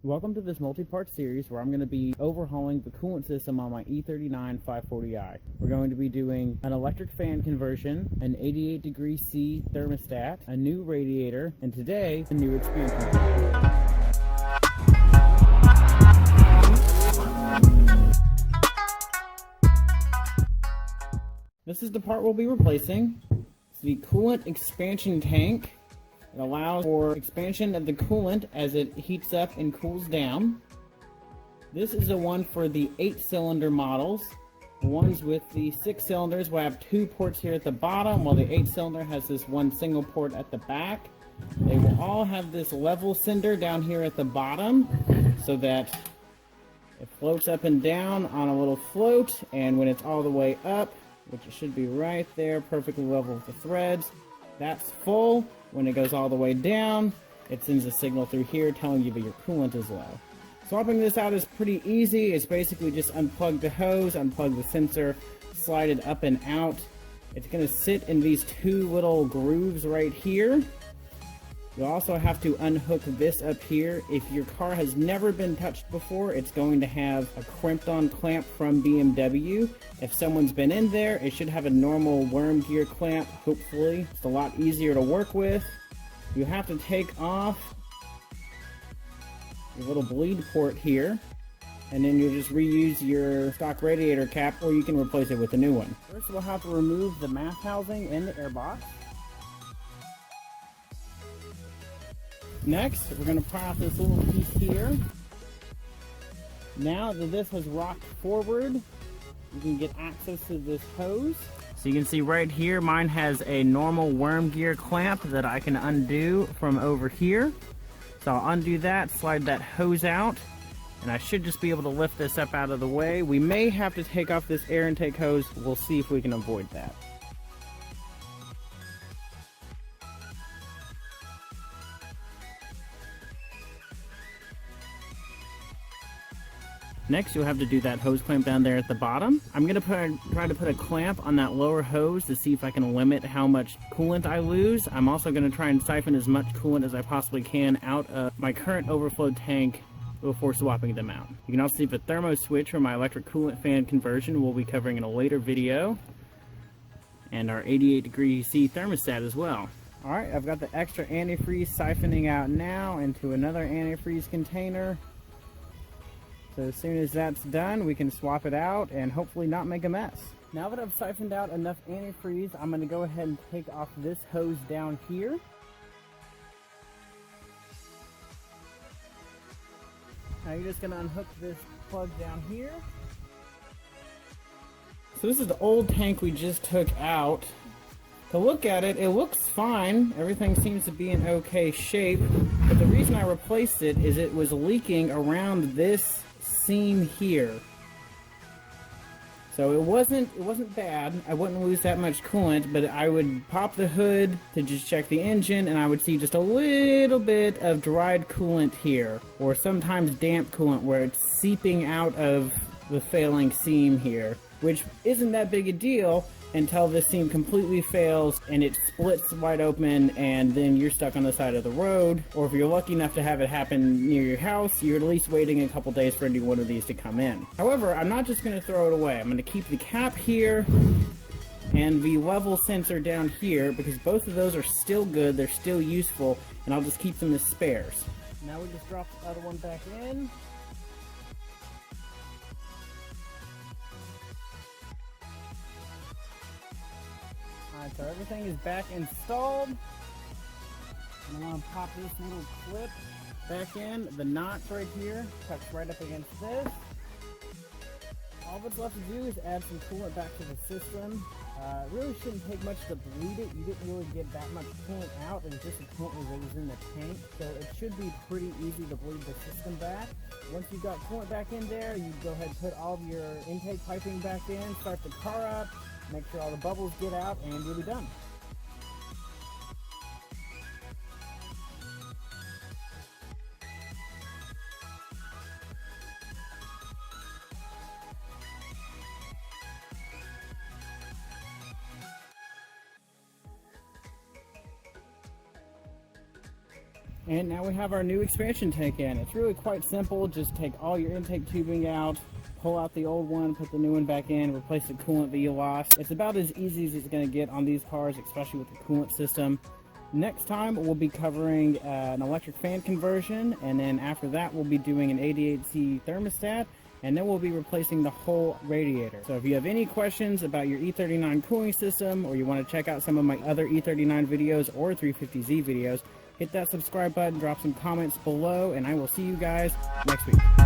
Welcome to this multi-part series where I'm going to be overhauling the coolant system on my E39 540i. We're going to be doing an electric fan conversion, an 88 C thermostat, a new radiator, and today, a new expansion. This is the part we'll be replacing. It's the coolant expansion tank. It allows for expansion of the coolant as it heats up and cools down. This is the one for the 8-cylinder models. The ones with the 6 cylinders will have 2 ports here at the bottom, while the 8-cylinder has this one single port at the back. They will all have this level sender down here at the bottom so that it floats up and down on a little float, and when it's all the way up, which it should be right there, perfectly level with the threads, that's full. When it goes all the way down, it sends a signal through here telling you that your coolant is low. Swapping this out is pretty easy. It's basically just unplug the hose, unplug the sensor, slide it up and out. It's going to sit in these 2 little grooves right here. You'll also have to unhook this up here. If your car has never been touched before, it's going to have a crimped on clamp from BMW. If someone's been in there, it should have a normal worm gear clamp, hopefully. It's a lot easier to work with. You have to take off your little bleed port here, and then you'll just reuse your stock radiator cap, or you can replace it with a new one. First, we'll have to remove the mouth housing and the airbox. Next, we're going to pry off this little piece here. Now that this has rocked forward, you can get access to this hose. So you can see right here, mine has a normal worm gear clamp that I can undo from over here. So I'll undo that, slide that hose out, and I should just be able to lift this up out of the way. We may have to take off this air intake hose. We'll see if we can avoid that. Next, you'll have to do that hose clamp down there at the bottom. I'm going to try to put a clamp on that lower hose to see if I can limit how much coolant I lose. I'm also going to try and siphon as much coolant as I possibly can out of my current overflow tank before swapping them out. You can also see the thermo switch for my electric coolant fan conversion we'll be covering in a later video, and our 88 C thermostat as well. Alright, I've got the extra antifreeze siphoning out now into another antifreeze container. So as soon as that's done, we can swap it out and hopefully not make a mess. Now that I've siphoned out enough antifreeze, I'm going to go ahead and take off this hose down here. Now you're just going to unhook this plug down here. So this is the old tank we just took out. To look at it, it looks fine. Everything seems to be in okay shape. But the reason I replaced it is it was leaking around this seam here. So it wasn't bad. I wouldn't lose that much coolant, but I would pop the hood to just check the engine, and I would see just a little bit of dried coolant here, or sometimes damp coolant where it's seeping out of the failing seam here, which isn't that big a deal until this seam completely fails and it splits wide open, and then you're stuck on the side of the road. Or if you're lucky enough to have it happen near your house, you're at least waiting a couple days for any one of these to come in. However, I'm not just going to throw it away. I'm going to keep the cap here and the level sensor down here, because both of those are still good, they're still useful, and I'll just keep them as spares. Now we just drop the other one back in. Alright, so everything is back installed. I'm going to pop this little clip back in. The notch right here tucks right up against this. All that's left to do is add some coolant back to the system. It really shouldn't take much to bleed it. You didn't really get that much coolant out. It was just the coolant that was in the tank. So it should be pretty easy to bleed the system back. Once you've got coolant back in there, you go ahead and put all of your intake piping back in, start the car up, make sure all the bubbles get out, and you'll be done. And now we have our new expansion tank in. It's really quite simple. Just take all your intake tubing out, pull out the old one, put the new one back in, replace the coolant that you lost. It's about as easy as it's going to get on these cars, especially with the coolant system. Next time we'll be covering an electric fan conversion, and then after that we'll be doing an 88C thermostat, and then we'll be replacing the whole radiator. So if you have any questions about your E39 cooling system, or you want to check out some of my other E39 videos or 350Z videos, hit that subscribe button, drop some comments below, and I will see you guys next week.